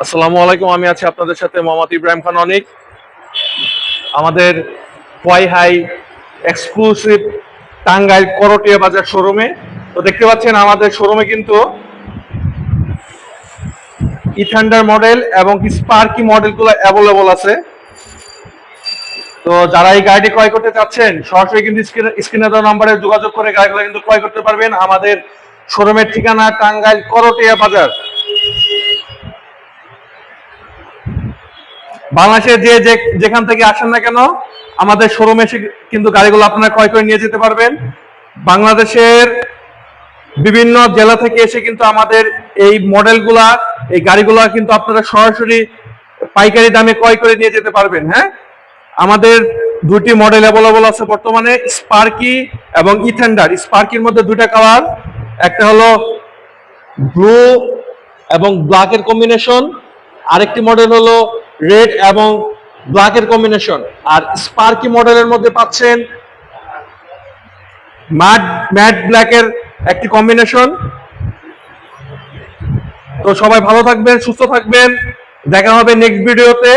আসসালামু আলাইকুম। আমি আছি আপনাদের সাথে মোহাম্মদ ইব্রাহিম খান অনিক। আমাদের ওয়াই হাই এক্সক্লুসিভ টাঙ্গাইল করটিয়া বাজার শোরুমে। তো দেখতে পাচ্ছেন আমাদের শোরুমে কিন্তু ইথান্ডার মডেল এবং স্পার্কি মডেলগুলো অ্যাভেলেবল আছে। তো যারা এই গাড়িটি ক্রয় করতে চাচ্ছেন সরাসরি কিন্তু স্ক্রিনে দেওয়া নম্বরে যোগাযোগ করে গাড়িগুলো কিন্তু ক্রয় করতে পারবেন। আমাদের শোরুমের ঠিকানা টাঙ্গাইল করটিয়া বাজার। বাংলাদেশে যেখান থেকে আসেন না কেন আমাদের শোরুমে এসে কিন্তু গাড়িগুলো আপনারা ক্রয় করে নিয়ে যেতে পারবেন। বাংলাদেশের বিভিন্ন জেলা থেকে এসে কিন্তু আমাদের এই মডেলগুলা এই গাড়িগুলা কিন্তু আপনারা সরাসরি পাইকারি দামে ক্রয় করে নিয়ে যেতে পারবেন। হ্যাঁ, আমাদের দুটি মডেল অ্যাভেলেবল আছে বর্তমানে, স্পার্কি এবং ইথেন্ডার। স্পার্কির মধ্যে দুটা কালার, একটা হলো ব্লু এবং ব্ল্যাকের কম্বিনেশন, আরেকটি মডেল হলো রেড এবং ব্ল্যাকের কম্বিনেশন। আর স্পার্কি মডেলের মধ্যে পাচ্ছেন ম্যাট ব্ল্যাকের একটি কম্বিনেশন। তো সবাই ভালো থাকবেন, সুস্থ থাকবেন, দেখা হবে নেক্সট ভিডিওতে।